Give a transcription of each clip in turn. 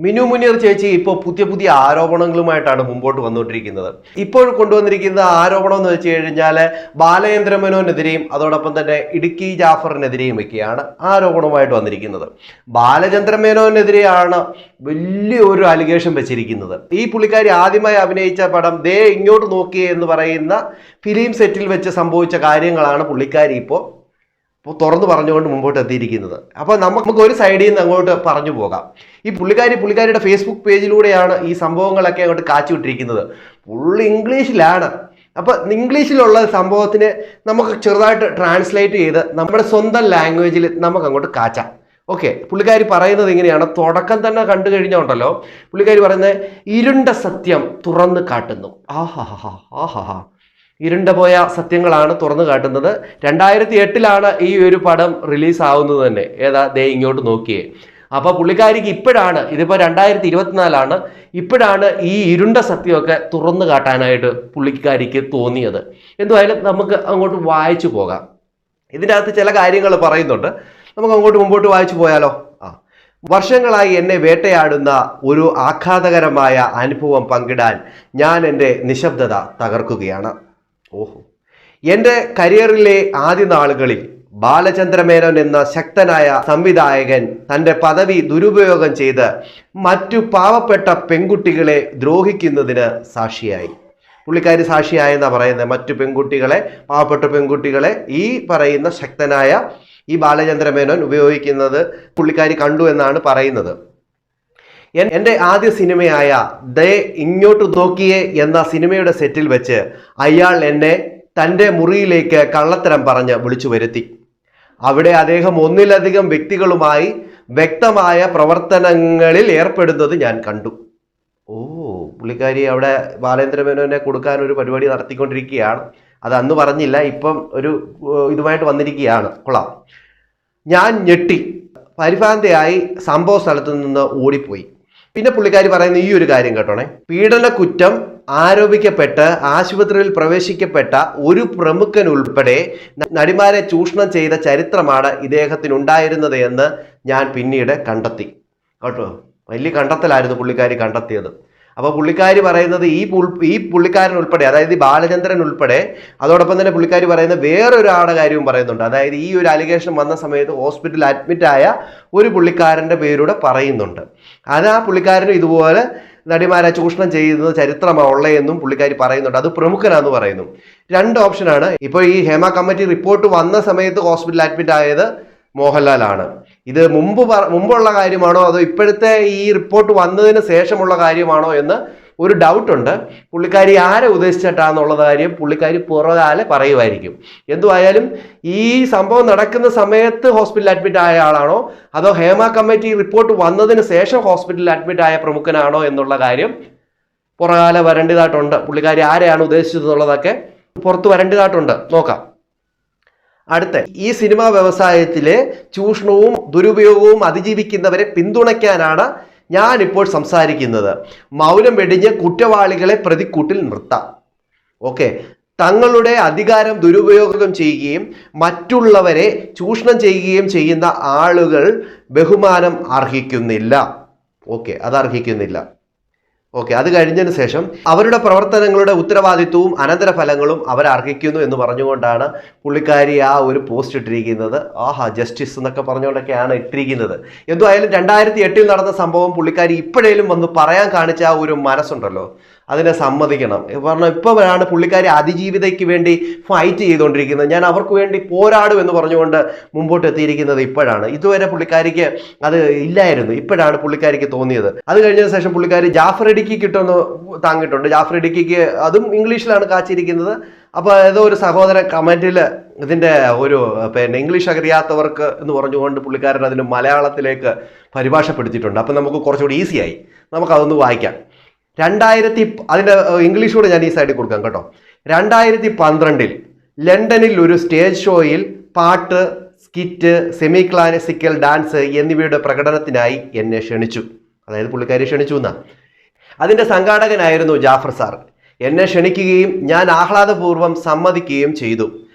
മിനു മുനീർ ചേച്ചി ഇപ്പോൾ പുതിയ പുതിയ ആരോപണങ്ങളുമായിട്ടാണ് മുമ്പോട്ട് വന്നുകൊണ്ടിരിക്കുന്നത്. ഇപ്പോൾ കൊണ്ടുവന്നിരിക്കുന്ന ആരോപണം എന്ന് വെച്ച് കഴിഞ്ഞാൽ ബാലചന്ദ്ര മേനോനെതിരെയും അതോടൊപ്പം തന്നെ ഇടുക്കി ജാഫറിനെതിരെയും ഒക്കെയാണ് ആരോപണമായിട്ട് വന്നിരിക്കുന്നത്. ബാലചന്ദ്ര മേനോനെതിരെയാണ് വലിയ ഒരു അലിഗേഷൻ വെച്ചിരിക്കുന്നത്. ഈ പുള്ളിക്കാരി ആദ്യമായി അഭിനയിച്ച പടം ദേ ഇങ്ങോട്ട് നോക്കിയേ എന്ന് പറയുന്ന ഫിലിം സെറ്റിൽ വെച്ച് സംഭവിച്ച കാര്യങ്ങളാണ് പുള്ളിക്കാരി ഇപ്പോൾ തുറന്നു പറഞ്ഞുകൊണ്ട് മുമ്പോട്ട് എത്തിയിരിക്കുന്നത്. അപ്പോൾ നമുക്ക് ഒരു സൈഡിൽ നിന്ന് അങ്ങോട്ട് പറഞ്ഞു പോകാം. ഈ പുള്ളിക്കാരിയുടെ ഫേസ്ബുക്ക് പേജിലൂടെയാണ് ഈ സംഭവങ്ങളൊക്കെ അങ്ങോട്ട് കാച്ചുവിട്ടിരിക്കുന്നത്. ഫുൾ ഇംഗ്ലീഷിലാണ്. അപ്പോൾ ഇംഗ്ലീഷിലുള്ള സംഭവത്തിന് നമുക്ക് ചെറുതായിട്ട് ട്രാൻസ്ലേറ്റ് ചെയ്ത് നമ്മുടെ സ്വന്തം ലാംഗ്വേജിൽ നമുക്ക് അങ്ങോട്ട് കാച്ചാം. ഓക്കെ, പുള്ളിക്കാരി പറയുന്നത് ഇങ്ങനെയാണ്. തുടക്കം തന്നെ കണ്ടു കഴിഞ്ഞുണ്ടല്ലോ, പുള്ളിക്കാരി പറയുന്നത് ഇരുണ്ട സത്യം തുറന്നു കാട്ടുന്നു. ആഹാ ഇരുണ്ട പോയ സത്യങ്ങളാണ് തുറന്നു കാട്ടുന്നത്. 2008 ഈ ഒരു പടം റിലീസ് ആവുന്നത് തന്നെ. ഏതാ ദേ ഇങ്ങോട്ട് നോക്കിയേ. അപ്പോൾ പുള്ളിക്കാരിക്ക് ഇപ്പോഴാണ്, ഇതിപ്പോൾ 2024 ഇപ്പോഴാണ് ഈ ഇരുണ്ട സത്യമൊക്കെ തുറന്നു കാട്ടാനായിട്ട് പുള്ളിക്കാരിക്ക് തോന്നിയത്. എന്തായാലും നമുക്ക് അങ്ങോട്ട് വായിച്ചു പോകാം. ഇതിൻ്റെ അകത്ത് ചില കാര്യങ്ങൾ പറയുന്നുണ്ട്. നമുക്ക് അങ്ങോട്ട് മുമ്പോട്ട് വായിച്ചു പോയാലോ? വർഷങ്ങളായി എന്നെ വേട്ടയാടുന്ന ഒരു ആഘാതകരമായ അനുഭവം പങ്കിടാൻ ഞാൻ എൻ്റെ നിശബ്ദത തകർക്കുകയാണ്. എൻ്റെ കരിയറിലെ ആദ്യ നാളുകളിൽ ബാലചന്ദ്ര മേനോൻ എന്ന ശക്തനായ സംവിധായകൻ തൻ്റെ പദവി ദുരുപയോഗം ചെയ്ത് മറ്റു പാവപ്പെട്ട പെൺകുട്ടികളെ ദ്രോഹിക്കുന്നതിന് സാക്ഷിയായി. പുള്ളിക്കാരി സാക്ഷിയായെന്നാണ് പറയുന്നത്. മറ്റു പെൺകുട്ടികളെ, പാവപ്പെട്ട പെൺകുട്ടികളെ ഈ പറയുന്ന ശക്തനായ ഈ ബാലചന്ദ്ര മേനോൻ ഉപയോഗിക്കുന്നത് പുള്ളിക്കാരി കണ്ടു എന്നാണ് പറയുന്നത്. എൻ്റെ ആദ്യ സിനിമയായ ദേ ഇങ്ങോട്ട് നോക്കിയേ എന്ന സിനിമയുടെ സെറ്റിൽ വെച്ച് അയാൾ എന്നെ തൻ്റെ മുറിയിലേക്ക് കള്ളത്തരം പറഞ്ഞ് വിളിച്ചു വരുത്തി. അവിടെ അദ്ദേഹം ഒന്നിലധികം വ്യക്തികളുമായി വ്യക്തമായ പ്രവർത്തനങ്ങളിൽ ഏർപ്പെടുന്നത് ഞാൻ കണ്ടു. പുള്ളിക്കാരി അവിടെ ബാലചന്ദ്ര മേനോനെ കൊടുക്കാൻ ഒരു പരിപാടി നടത്തിക്കൊണ്ടിരിക്കുകയാണ്. അത് അന്ന് പറഞ്ഞില്ല, ഇപ്പം ഒരു ഇതുമായിട്ട് വന്നിരിക്കുകയാണ്. കൊള്ളാം. ഞാൻ ഞെട്ടി, പരിഭ്രാന്തയായി സംഭവ സ്ഥലത്തു നിന്ന് ഓടിപ്പോയി. പിന്നെ പുള്ളിക്കാരി പറയുന്ന ഈ ഒരു കാര്യം കേട്ടോണേ. പീഡന കുറ്റം ആരോപിക്കപ്പെട്ട് ആശുപത്രിയിൽ പ്രവേശിക്കപ്പെട്ട ഒരു പ്രമുഖൻ ഉൾപ്പെടെ നടിമാരെ ചൂഷണം ചെയ്ത ചരിത്രമാണ് ഇദ്ദേഹത്തിനുണ്ടായിരുന്നത് എന്ന് ഞാൻ പിന്നീട് കണ്ടെത്തി. കേട്ടോ, വലിയ കണ്ടെത്തലായിരുന്നു പുള്ളിക്കാരി കണ്ടെത്തിയത്. അപ്പോൾ പുള്ളിക്കാരി പറയുന്നത് ഈ പുള്ളിക്കാരൻ ഉൾപ്പെടെ, അതായത് ഈ ബാലചന്ദ്രൻ ഉൾപ്പെടെ, അതോടൊപ്പം തന്നെ പുള്ളിക്കാരി പറയുന്ന വേറൊരാളുടെ കാര്യവും പറയുന്നുണ്ട്. അതായത് ഈ ഒരു അലിഗേഷൻ വന്ന സമയത്ത് ഹോസ്പിറ്റലിൽ അഡ്മിറ്റായ ഒരു പുള്ളിക്കാരൻ്റെ പേരൂടെ പറയുന്നുണ്ട്. അത് ആ പുള്ളിക്കാരനും ഇതുപോലെ നടിമാരെ ചൂഷണം ചെയ്യുന്നത് ചരിത്രമാണ് ഉള്ളതെന്നും പുള്ളിക്കാരി പറയുന്നുണ്ട്. അത് പ്രമുഖനാന്ന് പറയുന്നു. 2 ഓപ്ഷനാണ്. ഇപ്പോൾ ഈ ഹേമ കമ്മിറ്റി റിപ്പോർട്ട് വന്ന സമയത്ത് ഹോസ്പിറ്റലിൽ അഡ്മിറ്റ് ആയത് മോഹൻലാലാണ്. ഇത് മുമ്പുള്ള കാര്യമാണോ അതോ ഇപ്പോഴത്തെ ഈ റിപ്പോർട്ട് വന്നതിന് ശേഷമുള്ള കാര്യമാണോ എന്ന് ഒരു ഡൗട്ടുണ്ട്. പുള്ളിക്കാരി ആരെ ഉദ്ദേശിച്ചിട്ടാണെന്നുള്ള കാര്യം പുള്ളിക്കാരി പുറകാലെ പറയുമായിരിക്കും. എന്തുമായാലും ഈ സംഭവം നടക്കുന്ന സമയത്ത് ഹോസ്പിറ്റലിൽ അഡ്മിറ്റ് ആയ ആളാണോ അതോ ഹേമ കമ്മിറ്റി റിപ്പോർട്ട് വന്നതിന് ശേഷം ഹോസ്പിറ്റലിൽ അഡ്മിറ്റ് ആയ പ്രമുഖനാണോ എന്നുള്ള കാര്യം പുറകാലെ വരേണ്ടതായിട്ടുണ്ട്. പുള്ളിക്കാരി ആരെയാണ് ഉദ്ദേശിച്ചതെന്നുള്ളതൊക്കെ പുറത്ത് വരേണ്ടതായിട്ടുണ്ട്. നോക്കാം. അടുത്ത, ഈ സിനിമാ വ്യവസായത്തിലെ ചൂഷണവും ദുരുപയോഗവും അതിജീവിക്കുന്നവരെ പിന്തുണയ്ക്കാനാണ് ഞാനിപ്പോൾ സംസാരിക്കുന്നത്. മൗനം വെടിഞ്ഞ് കുറ്റവാളികളെ പ്രതിക്കൂട്ടിൽ നിർത്താം. ഓക്കെ, തങ്ങളുടെ അധികാരം ദുരുപയോഗം ചെയ്യുകയും മറ്റുള്ളവരെ ചൂഷണം ചെയ്യുകയും ചെയ്യുന്ന ആളുകൾ ബഹുമാനം അർഹിക്കുന്നില്ല. ഓക്കെ, അത് അർഹിക്കുന്നില്ല. ഓക്കെ, അത് കഴിഞ്ഞതിന് ശേഷം അവരുടെ പ്രവർത്തനങ്ങളുടെ ഉത്തരവാദിത്വവും അനന്തരഫലങ്ങളും അവർ അർഹിക്കുന്നു എന്ന് പറഞ്ഞുകൊണ്ടാണ് പുള്ളിക്കാരി ആ ഒരു പോസ്റ്റ് ഇട്ടിരിക്കുന്നത്. ജസ്റ്റിസ് എന്നൊക്കെ പറഞ്ഞുകൊണ്ടൊക്കെയാണ് ഇട്ടിരിക്കുന്നത്. എന്തായാലും 2008 നടന്ന സംഭവം പുള്ളിക്കാരി ഇപ്പോഴേലും വന്ന് പറയാൻ കാണിച്ച ആ ഒരു മനസ്സുണ്ടല്ലോ, അതിനെ സമ്മതിക്കണം. കാരണം ഇപ്പോഴാണ് പുള്ളിക്കാരി അതിജീവിതയ്ക്ക് വേണ്ടി ഫൈറ്റ് ചെയ്തുകൊണ്ടിരിക്കുന്നത്. ഞാൻ അവർക്ക് വേണ്ടി പോരാടും എന്ന് പറഞ്ഞുകൊണ്ട് മുമ്പോട്ട് എത്തിയിരിക്കുന്നത് ഇപ്പോഴാണ്. ഇതുവരെ പുള്ളിക്കാരിക്ക് അത് ഇല്ലായിരുന്നു. ഇപ്പോഴാണ് പുള്ളിക്കാരിക്ക് തോന്നിയത്. അത് കഴിഞ്ഞതിന് ശേഷം പുള്ളിക്കാരി ജാഫർ ഇടുക്കി കിട്ടുമെന്ന് താങ്ങിയിട്ടുണ്ട്. ജാഫർ ഇടുക്കിക്ക് അതും ഇംഗ്ലീഷിലാണ് കാച്ചിരിക്കുന്നത്. അപ്പോൾ ഏതോ ഒരു സഹോദരൻ കമൻറ്റിൽ ഇതിൻ്റെ ഒരു ഇംഗ്ലീഷ് അറിയാത്തവർക്ക് എന്ന് പറഞ്ഞുകൊണ്ട് പുള്ളിക്കാരൻ അതിന് മലയാളത്തിലേക്ക് പരിഭാഷപ്പെടുത്തിയിട്ടുണ്ട്. അപ്പം നമുക്ക് കുറച്ചുകൂടി ഈസിയായി നമുക്കതൊന്ന് വായിക്കാം. അതിൻ്റെ ഇംഗ്ലീഷോട് ഞാൻ ഈ സൈഡിൽ കൊടുക്കാം കേട്ടോ. 2012 ലണ്ടനിൽ ഒരു സ്റ്റേജ് ഷോയിൽ പാട്ട്, സ്കിറ്റ്, സെമി ക്ലാസിക്കൽ ഡാൻസ് എന്നിവയുടെ പ്രകടനത്തിനായി എന്നെ ക്ഷണിച്ചു. അതായത് പുള്ളിക്കാരി ക്ഷണിച്ചു എന്നാ. അതിൻ്റെ സംഘാടകനായിരുന്നു ജാഫർ സാർ. എന്നെ ക്ഷണിക്കുകയും ഞാൻ ആഹ്ലാദപൂർവ്വം സമ്മതിക്കുകയും ചെയ്തു.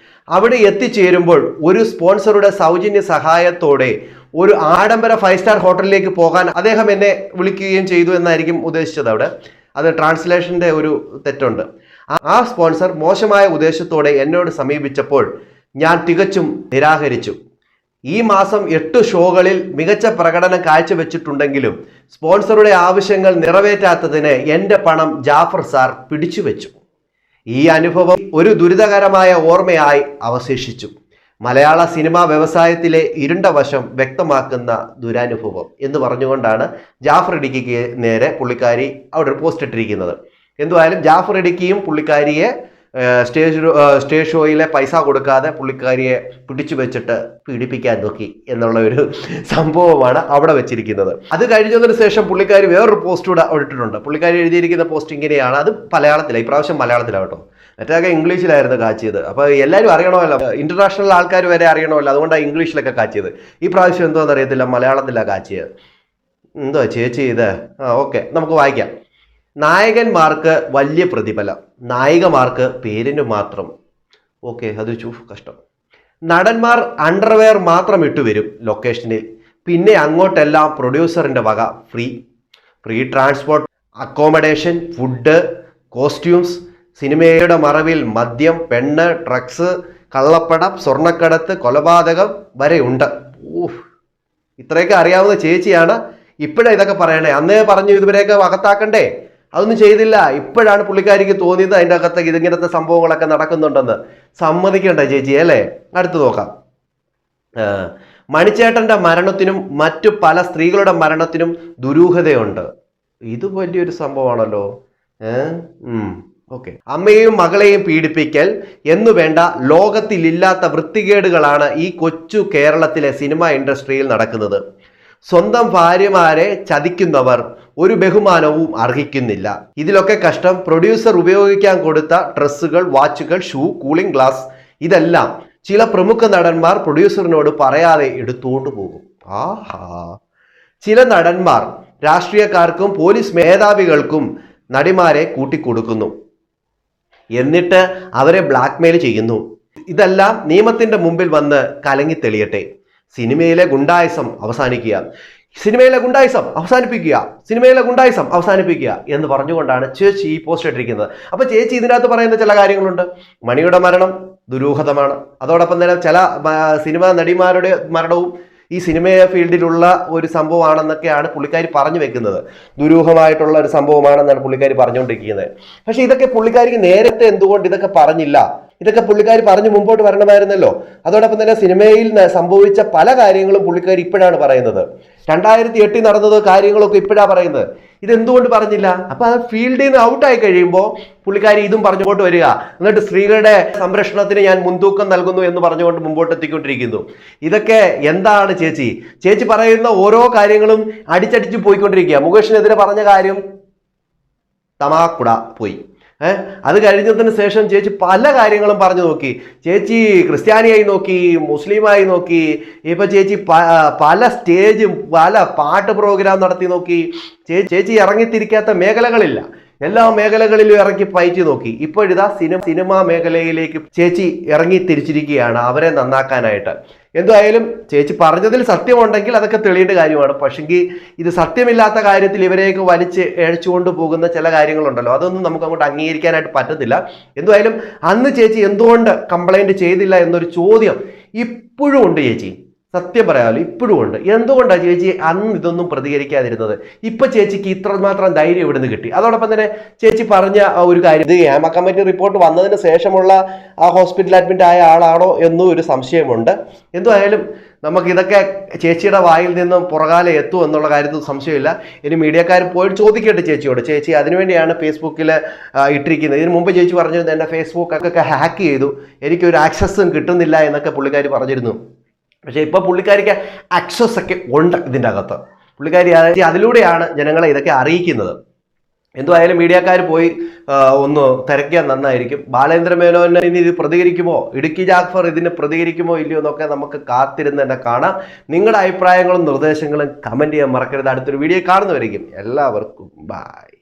അവിടെ എത്തിച്ചേരുമ്പോൾ ഒരു സ്പോൺസറുടെ സൗജന്യ സഹായത്തോടെ ഒരു ആഡംബര 5-സ്റ്റാർ ഹോട്ടലിലേക്ക് പോകാൻ അദ്ദേഹം എന്നെ വിളിക്കുകയും ചെയ്തു എന്നായിരിക്കും ഉദ്ദേശിച്ചത് അവിടെ. അത് ട്രാൻസ്ലേഷൻ്റെ ഒരു തെറ്റുണ്ട്. ആ സ്പോൺസർ മോശമായ ഉദ്ദേശത്തോടെ എന്നോട് സമീപിച്ചപ്പോൾ ഞാൻ തികച്ചും നിരാകരിച്ചു. ഈ മാസം 8 ഷോകളിൽ മികച്ച പ്രകടനം കാഴ്ചവെച്ചിട്ടുണ്ടെങ്കിലും സ്പോൺസറുടെ ആവശ്യങ്ങൾ നിറവേറ്റാത്തതിന് എൻ്റെ പണം ജാഫർ സാർ പിടിച്ചുവെച്ചു. ഈ അനുഭവം ഒരു ദുരിതകരമായ ഓർമ്മയായി അവശേഷിച്ചു. മലയാള സിനിമാ വ്യവസായത്തിലെ ഇരുണ്ട വശം വ്യക്തമാക്കുന്ന ദുരനുഭവം എന്ന് പറഞ്ഞുകൊണ്ടാണ് ജാഫർ ഇടുക്കിക്ക് നേരെ പുള്ളിക്കാരി അവിടെ ഒരു പോസ്റ്റ് ഇട്ടിരിക്കുന്നത്. എന്തുവായാലും ജാഫർ ഇടുക്കിയും പുള്ളിക്കാരിയെ സ്റ്റേജ് ഷോയിലെ പൈസ കൊടുക്കാതെ പുള്ളിക്കാരിയെ പിടിച്ചു വെച്ചിട്ട് പീഡിപ്പിക്കാൻ നോക്കി എന്നുള്ള ഒരു സംഭവമാണ് അവിടെ വെച്ചിരിക്കുന്നത്. അത് കഴിഞ്ഞതിന് ശേഷം പുള്ളിക്കാരി വേറൊരു പോസ്റ്റ് കൂടെ ഇട്ടിട്ടുണ്ട്. പുള്ളിക്കാരി എഴുതിയിരിക്കുന്ന പോസ്റ്റ് ഇങ്ങനെയാണ്. അത് മലയാളത്തിലാണ്, ഇപ്രാവശ്യം മലയാളത്തിലാട്ടോ. മറ്റൊക്കെ ഇംഗ്ലീഷിലായിരുന്നു കാച്ചിയത്. അപ്പോൾ എല്ലാവരും അറിയണമല്ലോ, ഇന്റർനാഷണൽ ആൾക്കാർ വരെ അറിയണമല്ലോ, അതുകൊണ്ടാണ് ഇംഗ്ലീഷിലൊക്കെ കാച്ചിയത്. ഈ പ്രാവശ്യം എന്തോന്ന് അറിയത്തില്ല, മലയാളത്തിലാണ് കാച്ചിയത്. എന്തോ ചേച്ചി ഇത് ഓക്കെ, നമുക്ക് വായിക്കാം. നായകന്മാർക്ക് വലിയ പ്രതിഫലം, നായികമാർക്ക് പേരിന് മാത്രം. ഓക്കെ, അത് കഷ്ടം. നടന്മാർ അണ്ടർവെയർ മാത്രം ഇട്ടുവരും ലൊക്കേഷനിൽ, പിന്നെ അങ്ങോട്ടെല്ലാം പ്രൊഡ്യൂസറിൻ്റെ വക. Free transport, accommodation, food, costumes. സിനിമയുടെ മറവിൽ മദ്യം, പെണ്ണ്, ഡ്രഗ്സ്, കള്ളപ്പണം, സ്വർണ്ണക്കടത്ത്, കൊലപാതകം വരെ ഉണ്ട്. ഇത്രയൊക്കെ അറിയാവുന്ന ചേച്ചിയാണ് ഇപ്പോഴാണ് ഇതൊക്കെ പറയണേ. അന്നേ പറഞ്ഞു ഇതുവരെയൊക്കെ അകത്താക്കണ്ടേ, അതൊന്നും ചെയ്തില്ല. ഇപ്പോഴാണ് പുള്ളിക്കാരിക്ക് തോന്നിയത് അതിൻ്റെ അകത്ത് ഇതിങ്ങനത്തെ സംഭവങ്ങളൊക്കെ നടക്കുന്നുണ്ടെന്ന്. സമ്മതിക്കണ്ട ചേച്ചി അല്ലേ. അടുത്ത് നോക്കാം. മണിച്ചേട്ടൻ്റെ മരണത്തിനും മറ്റു പല സ്ത്രീകളുടെ മരണത്തിനും ദുരൂഹതയുണ്ട്. ഇത് വലിയൊരു സംഭവമാണല്ലോ. ഓക്കെ. അമ്മയെയും മകളെയും പീഡിപ്പിക്കൽ എന്നു വേണ്ട ലോകത്തിലില്ലാത്ത വൃത്തികേടുകളാണ് ഈ കൊച്ചു കേരളത്തിലെ സിനിമാ ഇൻഡസ്ട്രിയിൽ നടക്കുന്നത്. സ്വന്തം ഭാര്യമാരെ ചതിക്കുന്നവർ ഒരു ബഹുമാനവും അർഹിക്കുന്നില്ല. ഇതിലൊക്കെ കഷ്ടം പ്രൊഡ്യൂസർ ഉപയോഗിക്കാൻ കൊടുത്ത ഡ്രസ്സുകൾ, വാച്ചുകൾ, ഷൂ, കൂളിംഗ് ഗ്ലാസ്, ഇതെല്ലാം ചില പ്രമുഖ നടന്മാർ പ്രൊഡ്യൂസറിനോട് പറയാതെ എടുത്തുകൊണ്ട് പോകും. ചില നടന്മാർ രാഷ്ട്രീയക്കാർക്കും പോലീസ് മേധാവികൾക്കും നടിമാരെ കൂട്ടിക്കൊടുക്കുന്നു, എന്നിട്ട് അവരെ ബ്ലാക്ക്മെയിൽ ചെയ്യുന്നു. ഇതെല്ലാം നിയമത്തിന്റെ മുമ്പിൽ വന്ന് കലങ്ങി തെളിയട്ടെ. സിനിമയിലെ ഗുണ്ടായിസം അവസാനിക്കുക, സിനിമയിലെ ഗുണ്ടായിസം അവസാനിപ്പിക്കുക, സിനിമയിലെ ഗുണ്ടായിസം അവസാനിപ്പിക്കുക എന്ന് പറഞ്ഞുകൊണ്ടാണ് ചേച്ചി ഈ പോസ്റ്റ് ഇട്ടിരിക്കുന്നത്. അപ്പൊ ചേച്ചി ഇതിനകത്ത് പറയുന്ന ചില കാര്യങ്ങളുണ്ട്. മണിയുടെ മരണം ദുരൂഹതമാണ്. അതോടൊപ്പം തന്നെ ചില സിനിമാ നടിമാരുടെ മരണവും ഈ സിനിമ ഫീൽഡിലുള്ള ഒരു സംഭവമാണെന്നൊക്കെയാണ് പുള്ളിക്കാരി പറഞ്ഞു വെക്കുന്നത്. ദുരൂഹമായിട്ടുള്ള ഒരു സംഭവമാണെന്നാണ് പുള്ളിക്കാരി പറഞ്ഞുകൊണ്ടിരിക്കുന്നത്. പക്ഷെ ഇതൊക്കെ പുള്ളിക്കാരിക്ക് നേരത്തെ എന്തുകൊണ്ട് ഇതൊക്കെ പറഞ്ഞില്ല? ഇതൊക്കെ പുള്ളിക്കാരി പറഞ്ഞു മുമ്പോട്ട് വരണമായിരുന്നല്ലോ. അതോടൊപ്പം തന്നെ സിനിമയിൽ സംഭവിച്ച പല കാര്യങ്ങളും പുള്ളിക്കാരി ഇപ്പോഴാണ് പറയുന്നത്. 2008 നടന്നത് കാര്യങ്ങളൊക്കെ ഇപ്പോഴാണ് പറയുന്നത്. ഇതെന്തുകൊണ്ട് പറഞ്ഞില്ല? അപ്പൊ ആ ഫീൽഡിൽ നിന്ന് ഔട്ടായി കഴിയുമ്പോൾ പുള്ളിക്കാരി ഇതും പറഞ്ഞുകൊണ്ട് വരിക, എന്നിട്ട് സ്ത്രീകളുടെ സംരക്ഷണത്തിന് ഞാൻ മുൻതൂക്കം നൽകുന്നു എന്ന് പറഞ്ഞുകൊണ്ട് മുമ്പോട്ട് എത്തിക്കൊണ്ടിരിക്കുന്നു. ഇതൊക്കെ എന്താണ് ചേച്ചി പറയുന്ന ഓരോ കാര്യങ്ങളും അടിച്ചടിച്ച് പോയിക്കൊണ്ടിരിക്കുക. മുകേഷിനെതിരെ പറഞ്ഞ കാര്യം തമാക്കുട പോയി. അത് കഴിഞ്ഞതിന് ശേഷം ചേച്ചി പല കാര്യങ്ങളും പറഞ്ഞു നോക്കി. ചേച്ചി ക്രിസ്ത്യാനിയായി നോക്കി, മുസ്ലിമായി നോക്കി, ഇപ്പൊ ചേച്ചി പല സ്റ്റേജും പല പാട്ട് പ്രോഗ്രാം നടത്തി നോക്കി. ചേച്ചി ഇറങ്ങിത്തിരിക്കാത്ത മേഖലകളില്ല, എല്ലാ മേഖലകളിലും ഇറങ്ങി പയറ്റി നോക്കി. ഇപ്പോഴിതാ സിനിമാ മേഖലയിലേക്ക് ചേച്ചി ഇറങ്ങി തിരിച്ചിരിക്കുകയാണ് അവരെ നന്നാക്കാനായിട്ട്. എന്തായാലും ചേച്ചി പറഞ്ഞതിൽ സത്യമുണ്ടെങ്കിൽ അതൊക്കെ തെളിയേണ്ട കാര്യമാണ്. പക്ഷെങ്കിൽ ഇത് സത്യമില്ലാത്ത കാര്യത്തിൽ ഇവരെയൊക്കെ വലിച്ച് എഴച്ചുകൊണ്ട് പോകുന്ന ചില കാര്യങ്ങളുണ്ടല്ലോ, അതൊന്നും നമുക്ക് അങ്ങോട്ട് അംഗീകരിക്കാനായിട്ട് പറ്റത്തില്ല. എന്തായാലും അന്ന് ചേച്ചി എന്തുകൊണ്ട് കംപ്ലൈൻറ്റ് ചെയ്തില്ല എന്നൊരു ചോദ്യം ഇപ്പോഴും ഉണ്ട് ചേച്ചി. സത്യം പറയാമല്ലോ, ഇപ്പോഴും ഉണ്ട്. എന്തുകൊണ്ടാണ് ചേച്ചി അന്ന് ഇതൊന്നും പ്രതികരിക്കാതിരുന്നത്? ഇപ്പൊ ചേച്ചിക്ക് ഇത്രമാത്രം ധൈര്യം ഇവിടുന്ന് കിട്ടി. അതോടൊപ്പം തന്നെ ചേച്ചി പറഞ്ഞ ഒരു കാര്യം, ഇത് ഹേമ കമ്മിറ്റി റിപ്പോർട്ട് വന്നതിന് ശേഷമുള്ള ആ ഹോസ്പിറ്റൽ അഡ്മിറ്റ് ആയ ആളാണോ എന്നും ഒരു സംശയമുണ്ട്. എന്തായാലും നമുക്കിതൊക്കെ ചേച്ചിയുടെ വായിൽ നിന്നും പുറകാലെ എത്തും എന്നുള്ള കാര്യത്തിൽ സംശയമില്ല. ഇനി മീഡിയക്കാർ പോയിട്ട് ചോദിക്കട്ടെ ചേച്ചിയോട്. ചേച്ചി അതിനുവേണ്ടിയാണ് ഫേസ്ബുക്കിൽ ഇട്ടിരിക്കുന്നത്. ഇതിന് മുമ്പ് ചേച്ചി പറഞ്ഞിരുന്നു എൻ്റെ ഫേസ്ബുക്കൊക്കെ ഹാക്ക് ചെയ്തു, എനിക്കൊരു ആക്സസും കിട്ടുന്നില്ല എന്നൊക്കെ പുള്ളിക്കാരി പറഞ്ഞിരുന്നു. പക്ഷേ ഇപ്പോൾ പുള്ളിക്കാരിക്ക് ആക്സസ് ഒക്കെ ഉണ്ട് ഇതിൻ്റെ അകത്ത്. പുള്ളിക്കാരി അതിലൂടെയാണ് ജനങ്ങളെ ഇതൊക്കെ അറിയിക്കുന്നത്. എന്തായാലും മീഡിയക്കാർ പോയി ഒന്ന് തിരക്കിയാൽ നന്നായിരിക്കും. ബാലേന്ദ്ര മേനോൻ ഇനി ഇത് പ്രതികരിക്കുമോ, ഇടുക്കി ജാഫർ ഇതിന് പ്രതികരിക്കുമോ ഇല്ലയോ എന്നൊക്കെ നമുക്ക് കാത്തിരുന്ന് തന്നെ കാണാം. നിങ്ങളുടെ അഭിപ്രായങ്ങളും നിർദ്ദേശങ്ങളും കമൻറ്റ് ചെയ്യാൻ മറക്കരുത്. അടുത്തൊരു വീഡിയോ കാണുന്നവരേക്കും എല്ലാവർക്കും ബൈ.